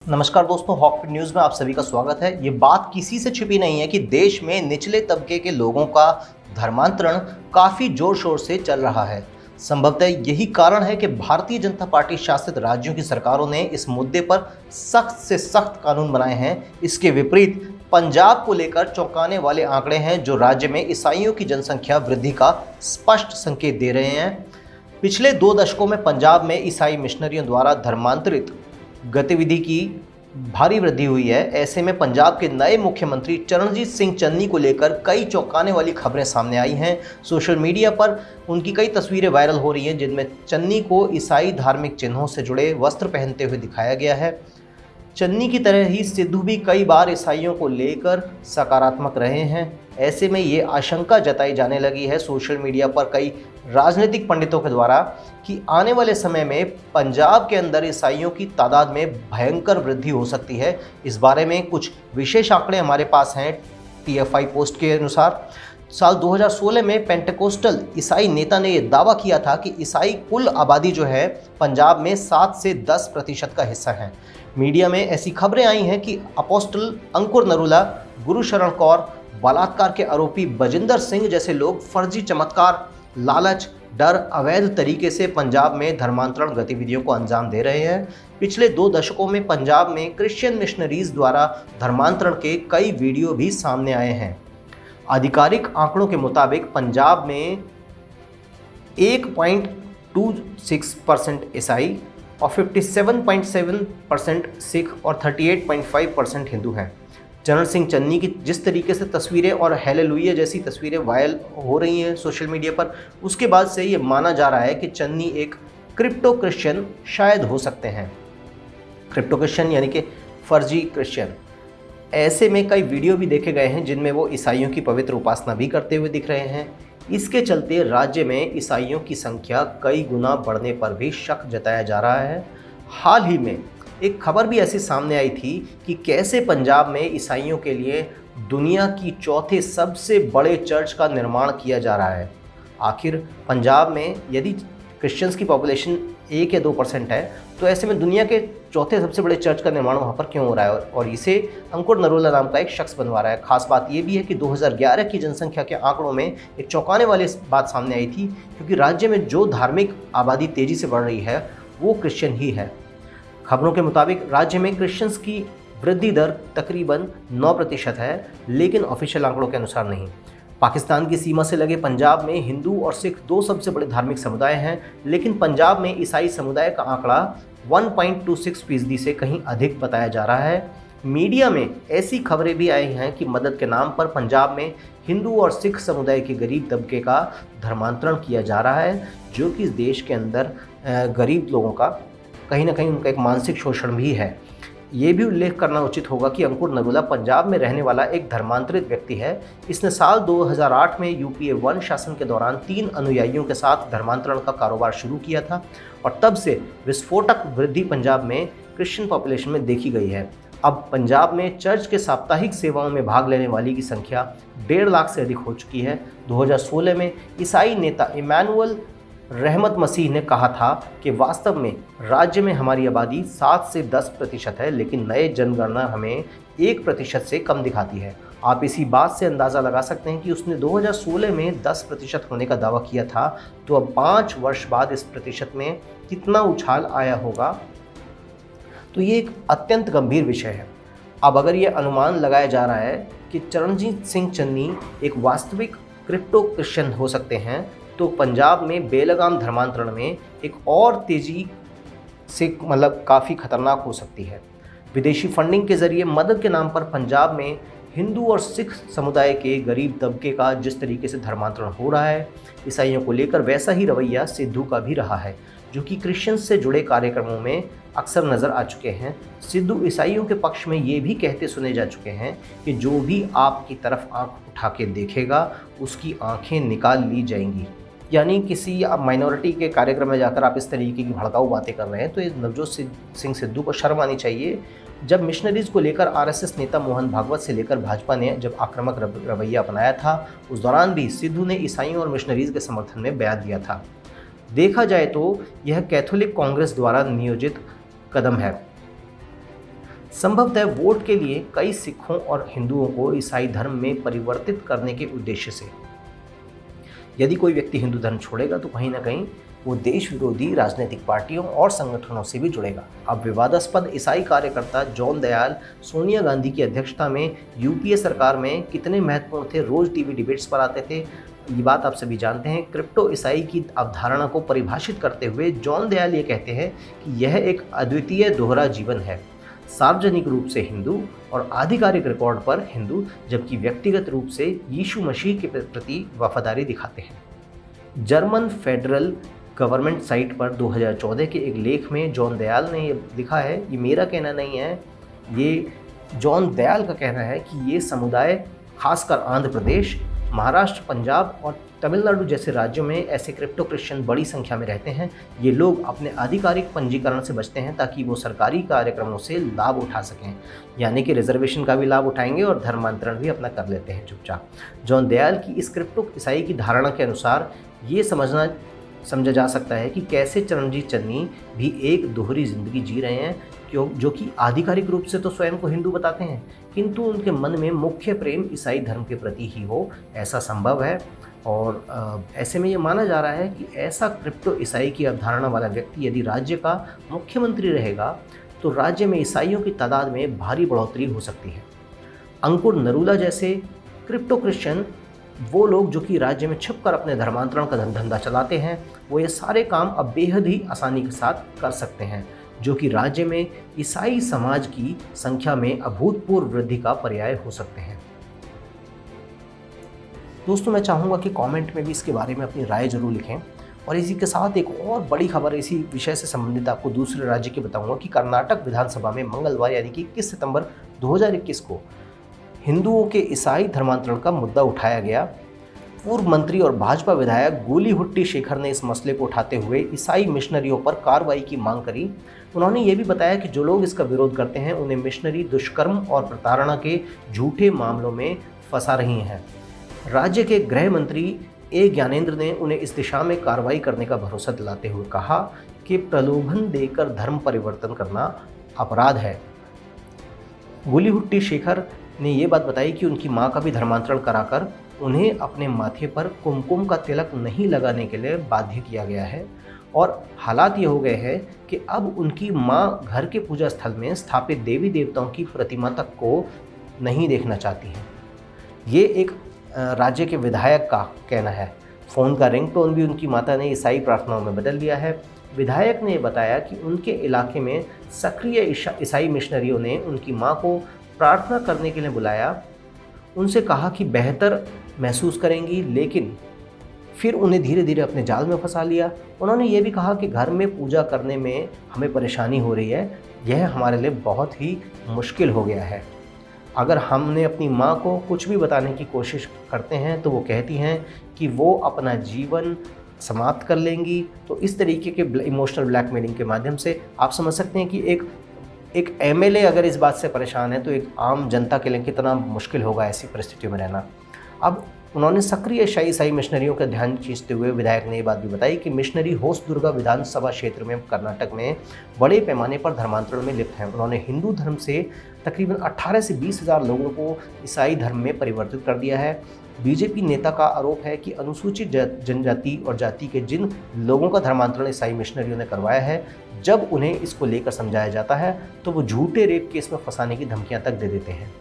नमस्कार दोस्तों, हॉकफिट न्यूज में आप सभी का स्वागत है। ये बात किसी से छिपी नहीं है कि देश में निचले तबके के लोगों का धर्मांतरण काफी जोर शोर से चल रहा है। संभवतः यही कारण है कि भारतीय जनता पार्टी शासित राज्यों की सरकारों ने इस मुद्दे पर सख्त से सख्त कानून बनाए हैं। इसके विपरीत पंजाब को लेकर चौंकाने वाले आंकड़े हैं जो राज्य में ईसाइयों की जनसंख्या वृद्धि का स्पष्ट संकेत दे रहे हैं। पिछले 2 दशकों में पंजाब में ईसाई मिशनरियों द्वारा धर्मांतरित गतिविधि की भारी वृद्धि हुई है। ऐसे में पंजाब के नए मुख्यमंत्री चरणजीत सिंह चन्नी को लेकर कई चौंकाने वाली खबरें सामने आई हैं। सोशल मीडिया पर उनकी कई तस्वीरें वायरल हो रही हैं जिनमें चन्नी को ईसाई धार्मिक चिन्हों से जुड़े वस्त्र पहनते हुए दिखाया गया है। चन्नी की तरह ही सिद्धू भी कई बार ईसाइयों को लेकर सकारात्मक रहे हैं। ऐसे में ये आशंका जताई जाने लगी है सोशल मीडिया पर कई राजनीतिक पंडितों के द्वारा कि आने वाले समय में पंजाब के अंदर ईसाइयों की तादाद में भयंकर वृद्धि हो सकती है। इस बारे में कुछ विशेष आंकड़े हमारे पास हैं। TFI पोस्ट के अनुसार साल 2016 में पेंटेकोस्टल ईसाई नेता ने यह दावा किया था कि ईसाई कुल आबादी जो है पंजाब में 7 से 10% का हिस्सा है। मीडिया में ऐसी खबरें आई हैं कि अपोस्टल अंकुर नरूला, गुरुशरण कौर, बलात्कार के आरोपी बजिंदर सिंह जैसे लोग फर्जी चमत्कार, लालच, डर, अवैध तरीके से पंजाब में धर्मांतरण गतिविधियों को अंजाम दे रहे हैं। पिछले 2 दशकों में पंजाब में क्रिश्चियन मिशनरीज द्वारा धर्मांतरण के कई वीडियो भी सामने आए हैं। आधिकारिक आंकड़ों के मुताबिक पंजाब में 1.26% ईसाई और 57.7% सिख और 38.5% हिंदू हैं। चरण सिंह चन्नी की जिस तरीके से तस्वीरें और हेलेलुया जैसी तस्वीरें वायरल हो रही हैं सोशल मीडिया पर, उसके बाद से ये माना जा रहा है कि चन्नी एक क्रिप्टो क्रिश्चियन शायद हो सकते हैं। क्रिप्टो क्रिश्चियन यानी कि फर्जी क्रिश्चियन। ऐसे में कई वीडियो भी देखे गए हैं जिनमें वो ईसाइयों की पवित्र उपासना भी करते हुए दिख रहे हैं। इसके चलते राज्य में ईसाइयों की संख्या कई गुना बढ़ने पर भी शक जताया जा रहा है। हाल ही में एक खबर भी ऐसी सामने आई थी कि कैसे पंजाब में ईसाइयों के लिए दुनिया की चौथे सबसे बड़े चर्च का निर्माण किया जा रहा है। आखिर पंजाब में यदि क्रिश्चियंस की पॉपुलेशन 1 या 2% है तो ऐसे में दुनिया के चौथे सबसे बड़े चर्च का निर्माण वहाँ पर क्यों हो रहा है और इसे अंकुर नरूला नाम का एक शख्स बनवा रहा है। खास बात ये भी है कि 2011 की जनसंख्या के आंकड़ों में एक चौंकाने वाली बात सामने आई थी, क्योंकि राज्य में जो धार्मिक आबादी तेज़ी से बढ़ रही है वो क्रिश्चियन ही है। खबरों के मुताबिक राज्य में क्रिश्चियंस की वृद्धि दर तकरीबन 9% है, लेकिन ऑफिशियल आंकड़ों के अनुसार नहीं। पाकिस्तान की सीमा से लगे पंजाब में हिंदू और सिख 2 सबसे बड़े धार्मिक समुदाय हैं, लेकिन पंजाब में ईसाई समुदाय का आंकड़ा 1.26% से कहीं अधिक बताया जा रहा है। मीडिया में ऐसी खबरें भी आई हैं कि मदद के नाम पर पंजाब में हिंदू और सिख समुदाय के गरीब तबके का धर्मांतरण किया जा रहा है, जो कि इस देश के अंदर गरीब लोगों का कहीं ना कहीं उनका एक मानसिक शोषण भी है। ये भी उल्लेख करना उचित होगा कि अंकुर नरूला पंजाब में रहने वाला एक धर्मांतरित व्यक्ति है। इसने साल 2008 में UPA 1 शासन के दौरान 3 अनुयायियों के साथ धर्मांतरण का कारोबार शुरू किया था और तब से विस्फोटक वृद्धि पंजाब में क्रिश्चियन पॉपुलेशन में देखी गई है। अब पंजाब में चर्च के साप्ताहिक सेवाओं में भाग लेने वाली की संख्या 1.5 लाख से अधिक हो चुकी है। 2016 में ईसाई नेता इमैनुअल रहमत मसीह ने कहा था कि वास्तव में राज्य में हमारी आबादी 7 से 10% है, लेकिन नए जनगणना हमें 1% से कम दिखाती है। आप इसी बात से अंदाज़ा लगा सकते हैं कि उसने 2016 में 10% होने का दावा किया था, तो अब 5 वर्ष बाद इस प्रतिशत में कितना उछाल आया होगा। तो ये एक अत्यंत गंभीर विषय है। अब अगर ये अनुमान लगाया जा रहा है कि चरणजीत सिंह चन्नी एक वास्तविक क्रिप्टो क्रिश्चियन हो सकते हैं, तो पंजाब में बेलगाम धर्मांतरण में एक और तेज़ी से काफ़ी खतरनाक हो सकती है। विदेशी फंडिंग के ज़रिए मदद के नाम पर पंजाब में हिंदू और सिख समुदाय के गरीब तबके का जिस तरीके से धर्मांतरण हो रहा है, ईसाइयों को लेकर वैसा ही रवैया सिद्धू का भी रहा है, जो कि क्रिश्चियन से जुड़े कार्यक्रमों में अक्सर नज़र आ चुके हैं। सिद्धू ईसाइयों के पक्ष में ये भी कहते सुने जा चुके हैं कि जो भी आपकी तरफ आंख उठा के देखेगा उसकी आंखें निकाल ली जाएंगी। यानी किसी माइनॉरिटी के कार्यक्रम में जाकर आप इस तरीके की भड़काऊ बातें कर रहे हैं, तो ये नवजोत सिंह सिद्धू को शर्म आनी चाहिए। जब मिशनरीज़ को लेकर RSS नेता मोहन भागवत से लेकर भाजपा ने जब आक्रामक रवैया अपनाया था, उस दौरान भी सिद्धू ने ईसाइयों और मिशनरीज़ के समर्थन में बयान दिया था। देखा जाए तो यह कैथोलिक कांग्रेस द्वारा नियोजित कदम है। संभवतः वोट के लिए कई सिखों और हिंदुओं को ईसाई धर्म में परिवर्तित करने के उद्देश्य से। यदि कोई व्यक्ति हिंदू धर्म छोड़ेगा तो कहीं ना कहीं वो देश विरोधी राजनीतिक पार्टियों और संगठनों से भी जुड़ेगा। अब विवादास्पद ईसाई कार्यकर्ता जॉन दयाल सोनिया गांधी की अध्यक्षता में यूपीए सरकार में कितने महत्वपूर्ण थे, रोज टीवी डिबेट्स पर आते थे, ये बात आप सभी जानते हैं। क्रिप्टो ईसाई की अवधारणा को परिभाषित करते हुए जॉन दयाल ये कहते हैं कि यह एक अद्वितीय दोहरा जीवन है, सार्वजनिक रूप से हिंदू और आधिकारिक रिकॉर्ड पर हिंदू, जबकि व्यक्तिगत रूप से यीशु मसीह के प्रति वफादारी दिखाते हैं। जर्मन फेडरल गवर्नमेंट साइट पर 2014 के एक लेख में जॉन दयाल ने ये लिखा है, ये मेरा कहना नहीं है, ये जॉन दयाल का कहना है कि ये समुदाय खासकर आंध्र प्रदेश, महाराष्ट्र, पंजाब और तमिलनाडु जैसे राज्यों में ऐसे क्रिप्टो क्रिश्चियन बड़ी संख्या में रहते हैं। ये लोग अपने आधिकारिक पंजीकरण से बचते हैं ताकि वो सरकारी कार्यक्रमों से लाभ उठा सकें, यानी कि रिजर्वेशन का भी लाभ उठाएंगे और धर्मांतरण भी अपना कर लेते हैं चुपचाप। जॉन दयाल की इस क्रिप्टो ईसाई की धारणा के अनुसार ये समझा जा सकता है कि कैसे चरणजीत चन्नी भी एक दोहरी जिंदगी जी रहे हैं, जो कि आधिकारिक रूप से तो स्वयं को हिंदू बताते हैं, किंतु उनके मन में मुख्य प्रेम ईसाई धर्म के प्रति ही हो, ऐसा संभव है। और ऐसे में ये माना जा रहा है कि ऐसा क्रिप्टो ईसाई की अवधारणा वाला व्यक्ति यदि राज्य का मुख्यमंत्री रहेगा तो राज्य में ईसाइयों की तादाद में भारी बढ़ोतरी हो सकती है। अंकुर नरूला जैसे क्रिप्टो क्रिश्चियन, वो लोग जो कि राज्य में छिपकर अपने धर्मांतरण का धंधा चलाते हैं, वो ये सारे काम अब बेहद ही आसानी के साथ कर सकते हैं, जो कि राज्य में ईसाई समाज की संख्या में अभूतपूर्व वृद्धि का पर्याय हो सकते हैं। दोस्तों, मैं चाहूँगा कि कमेंट में भी इसके बारे में अपनी राय जरूर लिखें। और इसी के साथ एक और बड़ी खबर इसी विषय से संबंधित आपको दूसरे राज्य की बताऊंगा कि कर्नाटक विधानसभा में मंगलवार यानी कि 21 सितंबर 2021 को हिंदुओं के ईसाई धर्मांतरण का मुद्दा उठाया गया। पूर्व मंत्री और भाजपा विधायक गोलीहुट्टी शेखर ने इस मसले को उठाते हुए ईसाई मिशनरियों पर कार्रवाई की मांग करी। उन्होंने ये भी बताया कि जो लोग इसका विरोध करते हैं उन्हें मिशनरी दुष्कर्म और प्रताड़ना के झूठे मामलों में फंसा रही हैं। राज्य के गृह मंत्री ए ज्ञानेंद्र ने उन्हें इस दिशा में कार्रवाई करने का भरोसा दिलाते हुए कहा कि प्रलोभन देकर धर्म परिवर्तन करना अपराध है। गोलीहुट्टी शेखर ने ये बात बताई कि उनकी मां का भी धर्मांतरण कराकर उन्हें अपने माथे पर कुमकुम का तिलक नहीं लगाने के लिए बाध्य किया गया है और हालात ये हो गए हैं कि अब उनकी मां घर के पूजा स्थल में स्थापित देवी देवताओं की प्रतिमा तक को नहीं देखना चाहती हैं। ये एक राज्य के विधायक का कहना है। फ़ोन का रिंगटोन भी उनकी माता ने ईसाई प्रार्थनाओं में बदल दिया है। विधायक ने बताया कि उनके इलाके में सक्रिय ईसाई मिशनरियों ने उनकी मां को प्रार्थना करने के लिए बुलाया, उनसे कहा कि बेहतर महसूस करेंगी, लेकिन फिर उन्हें धीरे धीरे अपने जाल में फंसा लिया। उन्होंने ये भी कहा कि घर में पूजा करने में हमें परेशानी हो रही है, यह हमारे लिए बहुत ही मुश्किल हो गया है। अगर हमने अपनी माँ को कुछ भी बताने की कोशिश करते हैं तो वो कहती हैं कि वो अपना जीवन समाप्त कर लेंगी। तो इस तरीके के इमोशनल ब्लैकमेलिंग के माध्यम से आप समझ सकते हैं कि एक एमएलए अगर इस बात से परेशान है तो एक आम जनता के लिए कितना मुश्किल होगा ऐसी परिस्थितियों में रहना। अब उन्होंने सक्रिय ईसाई मिशनरियों का ध्यान खींचते हुए विधायक ने ये बात भी बताई कि मिशनरी होसदुर्गा विधानसभा क्षेत्र में कर्नाटक में बड़े पैमाने पर धर्मांतरण में लिप्त हैं। उन्होंने हिंदू धर्म से तकरीबन 18 से 20 हज़ार लोगों को ईसाई धर्म में परिवर्तित कर दिया है। बीजेपी नेता का आरोप है कि अनुसूचित जनजाति और जाति के जिन लोगों का धर्मांतरण ईसाई मिशनरियों ने करवाया है, जब उन्हें इसको लेकर समझाया जाता है तो वो झूठे रेप केस में फंसाने की धमकियां तक दे देते हैं।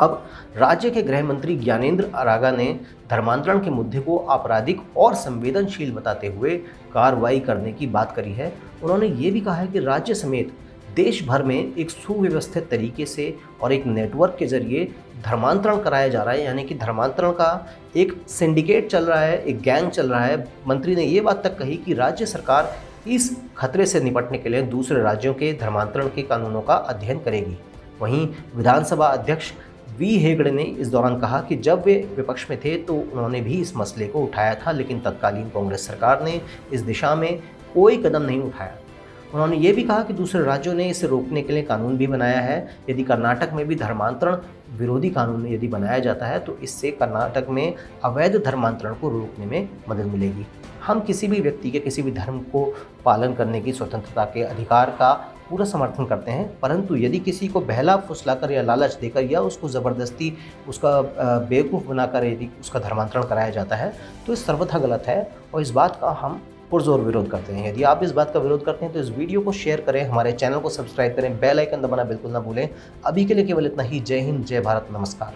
अब राज्य के गृह मंत्री ज्ञानेंद्र आरागा ने धर्मांतरण के मुद्दे को आपराधिक और संवेदनशील बताते हुए कार्रवाई करने की बात करी है। उन्होंने ये भी कहा है कि राज्य समेत देश भर में एक सुव्यवस्थित तरीके से और एक नेटवर्क के जरिए धर्मांतरण कराया जा रहा है, यानी कि धर्मांतरण का एक सिंडिकेट चल रहा है, एक गैंग चल रहा है। मंत्री ने ये बात तक कही कि राज्य सरकार इस खतरे से निपटने के लिए दूसरे राज्यों के धर्मांतरण के कानूनों का अध्ययन करेगी। वहीं विधानसभा अध्यक्ष वी हेगड़े ने इस दौरान कहा कि जब वे विपक्ष में थे तो उन्होंने भी इस मसले को उठाया था, लेकिन तत्कालीन कांग्रेस सरकार ने इस दिशा में कोई कदम नहीं उठाया। उन्होंने ये भी कहा कि दूसरे राज्यों ने इसे रोकने के लिए कानून भी बनाया है। यदि कर्नाटक में भी धर्मांतरण विरोधी कानून यदि बनाया जाता है तो इससे कर्नाटक में अवैध धर्मांतरण को रोकने में मदद मिलेगी। हम किसी भी व्यक्ति के किसी भी धर्म को पालन करने की स्वतंत्रता के अधिकार का पूरा समर्थन करते हैं, परंतु यदि किसी को बहला फुसलाकर या लालच देकर या उसको ज़बरदस्ती उसका बेवकूफ़ बनाकर यदि उसका धर्मांतरण कराया जाता है तो ये सर्वथा गलत है और इस बात का हम पुरज़ोर विरोध करते हैं। यदि आप इस बात का विरोध करते हैं तो इस वीडियो को शेयर करें, हमारे चैनल को सब्सक्राइब करें, बेल आइकन दबाना बिल्कुल ना भूलें। अभी के लिए केवल इतना ही। जय हिंद, जय भारत, नमस्कार।